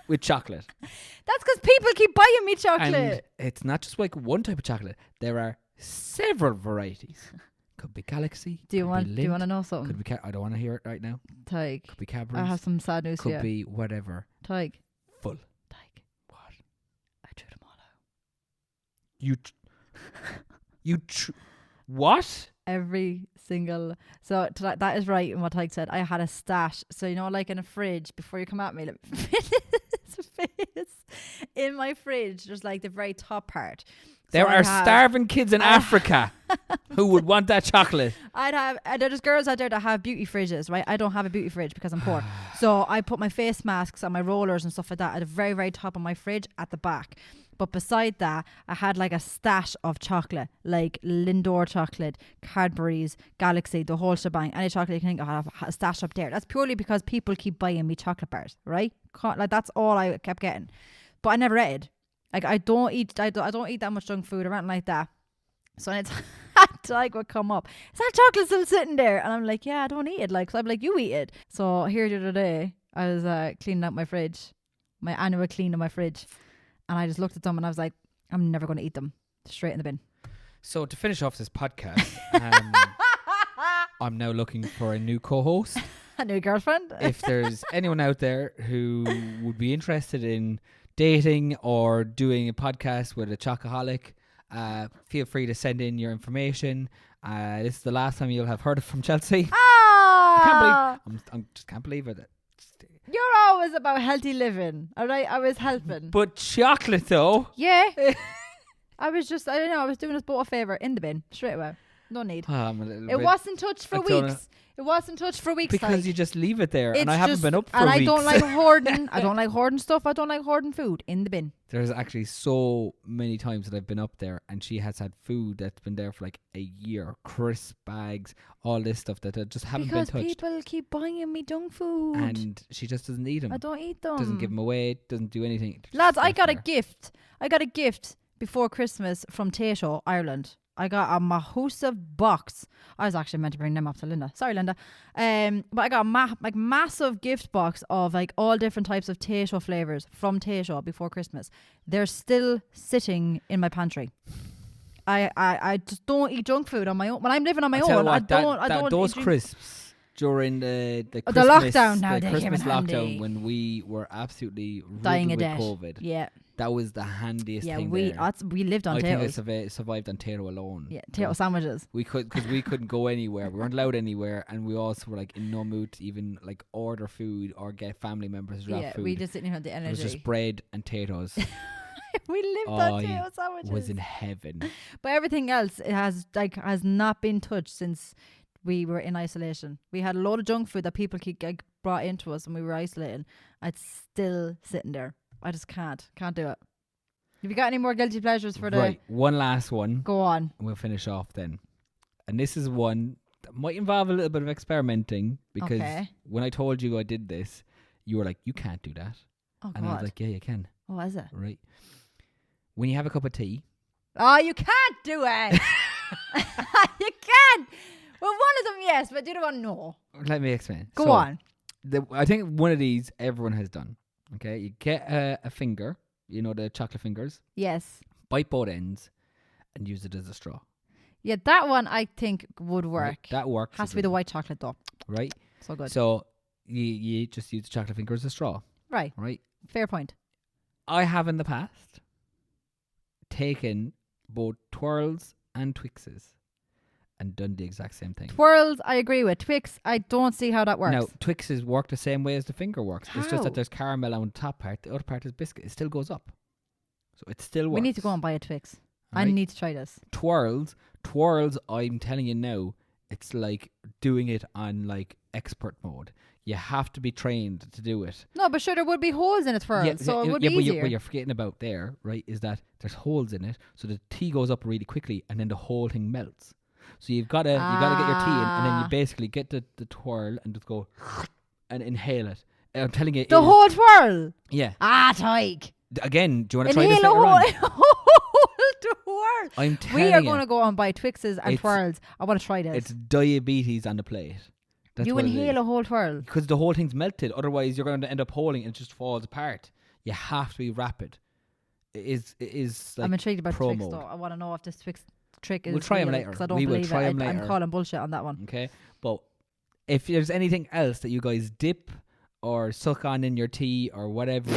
with chocolate.
That's because people keep buying me chocolate.
And it's not just like one type of chocolate. There are several varieties. Could be Galaxy.
Do you want to know something?
Could be I don't want to hear it right now.
Tyke.
Could be Cadbury's.
I have some sad news for you.
Could be whatever.
Tyke.
Full.
Tyke.
What?
I threw them all out.
What?
Every single. So that is right in what Tyke said. I had a stash. So, you know, like in a fridge, before you come at me, let me his face. In my fridge, there's like the very top part.
There are starving kids in Africa who would want that chocolate.
There's girls out there that have beauty fridges, right? I don't have a beauty fridge because I'm poor. So I put my face masks and my rollers and stuff like that at the very, very top of my fridge at the back. But beside that, I had like a stash of chocolate, like Lindor chocolate, Cadbury's, Galaxy, the whole shebang. Any chocolate you can think of, I have a stash up there. That's purely because people keep buying me chocolate bars, right? Like that's all I kept getting. But I never ate. Like I don't eat that much junk food or anything like that. So it's Tig would come up. Is that chocolate still sitting there? And I'm like, yeah, I don't eat it. Like, so I'm like, you eat it. So here the other day, I was cleaning out my fridge, my annual clean of my fridge, and I just looked at them and I was like, I'm never going to eat them. Straight in the bin.
So to finish off this podcast, I'm now looking for a new co-host.
A new girlfriend.
If there's anyone out there who would be interested in dating or doing a podcast with a chocoholic, feel free to send in your information. This is the last time you'll have heard it from Chelsea. I can't believe it.
You're always about healthy living. All right, I was helping.
But chocolate though.
Yeah. I was doing us both a favour. In the bin, straight away. No need. It wasn't touched for weeks. It wasn't touched for weeks.
Because you just leave it there, and I haven't been up for weeks. And
I don't like hoarding. I don't like hoarding stuff. I don't like hoarding food. In the bin.
There's actually so many times that I've been up there, and she has had food that's been there for like a year, crisp bags, all this stuff that I just haven't been touched.
Because people keep buying me junk food,
and she just doesn't eat them.
I don't eat them.
Doesn't give them away. Doesn't do anything.
Lads, I got a gift. I got a gift before Christmas from Tato, Ireland. I got a massive box. I was actually meant to bring them up to Linda. Sorry, Linda. But I got a massive gift box of like all different types of Tato flavors from Tato before Christmas. They're still sitting in my pantry. I just don't eat junk food on my own. When I'm living on my own, I don't.
Those crisps during the Christmas,
lockdown now,
the Christmas lockdown when we were absolutely
dying of
with
debt.
COVID.
Yeah.
That was the handiest thing.
Yeah, we lived on Tato.
I think I survived on Tato alone.
Yeah, Tato sandwiches.
Because we couldn't go anywhere. We weren't allowed anywhere, and we also were like in no mood to even like order food or get family members to drop food.
We just didn't have the energy.
It was just bread and potatoes.
We lived on Tato sandwiches.
Was in heaven.
But everything else has not been touched since we were in isolation. We had a load of junk food that people brought into us when we were isolating. It's still sitting there. I just can't do it. Have you got any more guilty pleasures for the...
Right, one last one.
Go on.
And we'll finish off then. And this is one that might involve a little bit of experimenting, because when I told you I did this, you were like, you can't do that.
Oh,
and
God.
I was like, yeah, you can.
Oh, is it?
Right. When you have a cup of tea...
Oh, you can't do it. You can't. Well, one of them, yes, but the other one, no.
Let me explain.
Go on.
I think one of these everyone has done. Okay, you get a finger, you know, the chocolate fingers.
Yes.
Bite both ends and use it as a straw.
Yeah, that one I think would work.
Right, that works.
Has to be the white chocolate though.
Right.
So good.
So you just use the chocolate finger as a straw.
Right.
Right.
Fair point.
I have in the past taken both twirls and Twixes and done the exact same thing.
Twirls, I agree with. Twix, I don't see how that works.
Now, Twixes work the same way as the finger works.
How?
It's just that there's caramel on the top part. The other part is biscuit. It still goes up. So it still works.
We need to go and buy a Twix.
Right?
I need to try this.
Twirls, I'm telling you now, it's like doing it on like expert mode. You have to be trained to do it.
No, but sure, there would be holes in a twirl, so it would be easier.
What you're forgetting about there, right, is that there's holes in it, so the tea goes up really quickly, and then the whole thing melts. So you've got to get your tea in, and then you basically get the twirl and just go and inhale it. I'm telling you,
the whole twirl.
Yeah.
Tyke.
Again, do you want to try this later on?
Twirl.
I'm telling you,
we are going to go and buy Twixes and twirls. I want to try this.
It's diabetes on the plate. That's
you inhale a whole twirl
because the whole thing's melted. Otherwise, you're going to end up holding and it just falls apart. You have to be rapid. It is. Like,
I'm intrigued about
Twix
though. I want to know if this Twix trick is.
We'll try them later.
Because I don't believe it. I'm calling bullshit on that one.
Okay, but if there's anything else that you guys dip or suck on in your tea or whatever,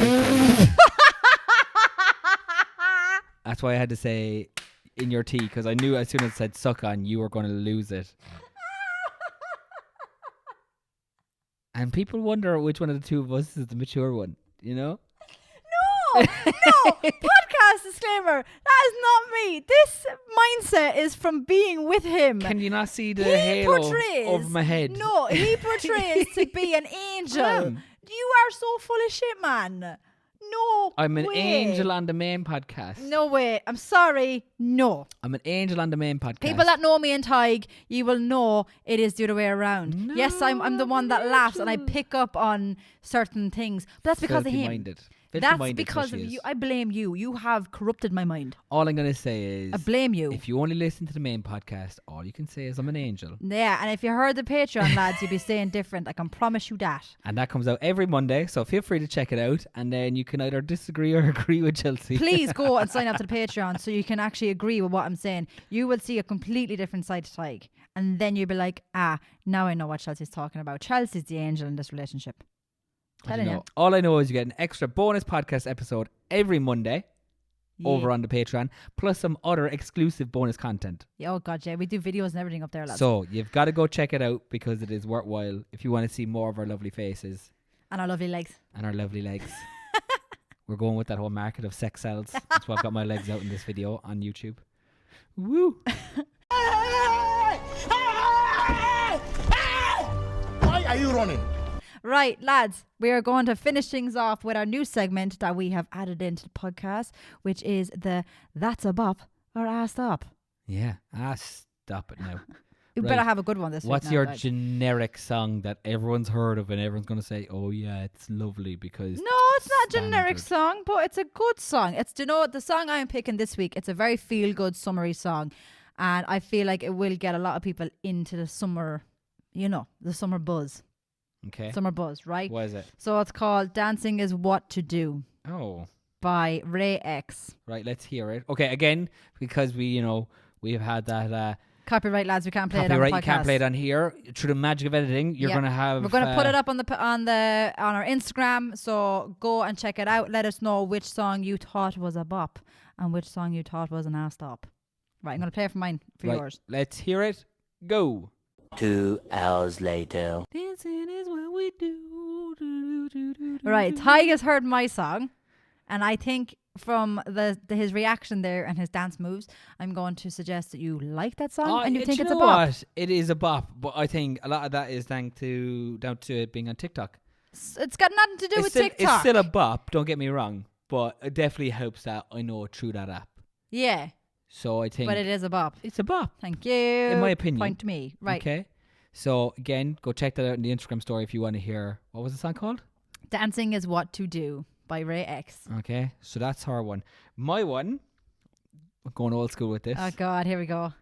that's why I had to say in your tea, because I knew as soon as it said suck on, you were going to lose it. And people wonder which one of the two of us is the mature one, you know?
No! Podcast disclaimer. That is not me. This mindset is from being with him.
Can you not see the halo over my head?
No, he portrays to be an angel. You are so full of shit, man. No
I'm an
way.
angel on the main podcast.
No way. I'm sorry. No.
I'm an angel on the main podcast.
People that know me and Tig, you will know it is the other way around.
No,
yes, I'm the one that laughs and I pick up on certain things. But that's because of him.
Filthy-minded.
That's because of you. I blame you. You have corrupted my mind.
All I'm going to say is...
I blame you.
If you only listen to the main podcast, all you can say is I'm an angel.
Yeah, and if you heard the Patreon, lads, you'd be saying different. I can promise you that.
And that comes out every Monday, so feel free to check it out. And then you can either disagree or agree with Chelsea.
Please go and sign up to the Patreon so you can actually agree with what I'm saying. You will see a completely different side to Tig. And then you'll be like, now I know what Chelsea's talking about. Chelsea's the angel in this relationship. Telling you.
All I know is you get an extra bonus podcast episode every Monday over on the Patreon, plus some other exclusive bonus content.
Oh God, yeah, we do videos and everything up there, lads.
So you've got to go check it out because it is worthwhile if you want to see more of our lovely faces.
And our lovely legs.
We're going with that whole market of sex cells. That's why I've got my legs out in this video on YouTube. Woo!
Why are you running?
Right, lads, we are going to finish things off with our new segment that we have added into the podcast, which is the That's a Bop or Stop.
Yeah, stop it now.
You better have a good one this week.
What's your generic song that everyone's heard of and everyone's going to say, oh yeah, it's lovely because...
No, it's not a generic song, but it's a good song. It's, the song I'm picking this week, it's a very feel-good summery song. And I feel like it will get a lot of people into the summer, the summer buzz.
Okay.
Summer buzz, right?
What is it?
So it's called Dancing is What to Do.
Oh.
By Ray X.
Right, let's hear it. Okay, again, because we've had that...
copyright, lads, we can't play it on the podcast.
You can't play it on here. Through the magic of editing, you're going to have...
We're going to put it up on our Instagram, so go and check it out. Let us know which song you thought was a bop and which song you thought was an stop. Right, I'm going to play it for mine, for yours.
Let's hear it. Go.
2 hours later.
Dancing is what we do.
Right, Tig has heard my song, and I think from his reaction there and his dance moves, I'm going to suggest that you like that song and you think it's a bop.
What? It is a bop, but I think a lot of that is down to it being on TikTok.
It's got nothing to do with TikTok.
It's still a bop, don't get me wrong, but it definitely helps that I know through that app.
Yeah.
So I think...
But it is a bop.
It's a bop.
Thank you.
In my opinion.
Point to me. Right.
Okay. So again, go check that out in the Instagram story if you want to hear... What was the song called?
Dancing is What to Do by Ray X.
Okay. So that's her one. My one... I'm going old school with this.
Oh God, here we go.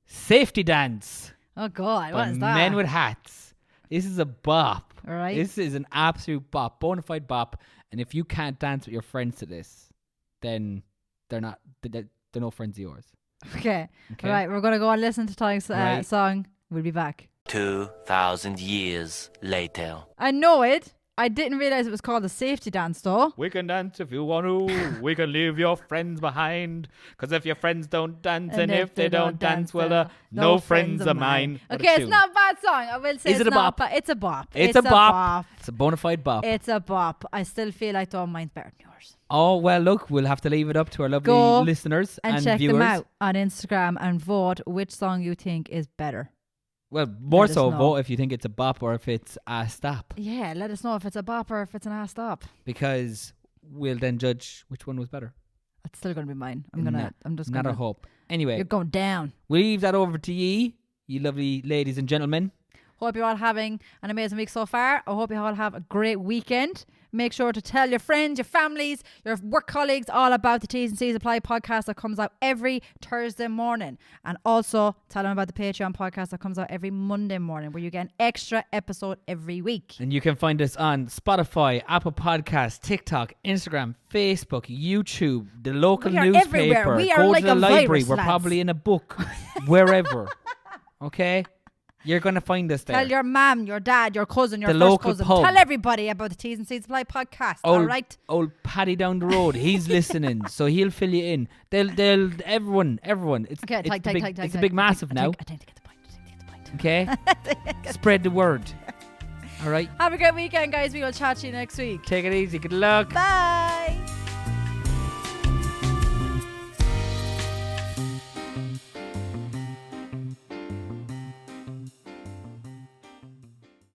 Safety Dance.
Oh God, what is that?
Men with Hats. This is a bop.
All right.
This is an absolute bop. Bona fide bop. And if you can't dance with your friends to this, then they're no friends of yours.
Okay. All right, we're going to go and listen to Tig's song. We'll be back.
2,000 years later.
I know it. I didn't realise it was called the safety dance though.
We can dance if you want to. We can leave your friends behind. Because if your friends don't dance and if they don't dance, well, no friends of mine.
Okay, it's not a bad song. I will say
it's a bop.
It's a bop.
It's a bop. It's a bona fide bop.
It's a bop. I still feel like though mine's better than yours.
Oh, well, look, we'll have to leave it up to our lovely listeners and
check
viewers.
them out on Instagram and vote which song you think is better.
Well, more so vote if you think it's a bop or if it's a stop.
Yeah, let us know if it's a bop or if it's an stop.
Because we'll then judge which one was better.
It's still going to be mine.
Not a hope. Anyway.
You're going down.
We'll leave that over to you lovely ladies and gentlemen.
Hope you're all having an amazing week so far. I hope you all have a great weekend. Make sure to tell your friends, your families, your work colleagues all about the T's and C's Apply podcast that comes out every Thursday morning. And also tell them about the Patreon podcast that comes out every Monday morning where you get an extra episode every week.
And you can find us on Spotify, Apple Podcasts, TikTok, Instagram, Facebook, YouTube, the local newspaper.
Everywhere. We are
Go
like
to the library.
Virus,
We're
lads.
probably in a book. Wherever. Okay? You're going to find us there.
Tell your mum, your dad, your cousin, your
the
first
local
cousin.
pub.
Tell everybody about the T's and C's Apply podcast. All right?
Old Paddy down the road. He's listening. So he'll fill you in. Everyone. It's,
okay,
it's a big massive now.
I don't think it's a point.
Okay? Spread the word. All right?
Have a great weekend, guys. We will chat to you next week.
Take it easy. Good luck.
Bye.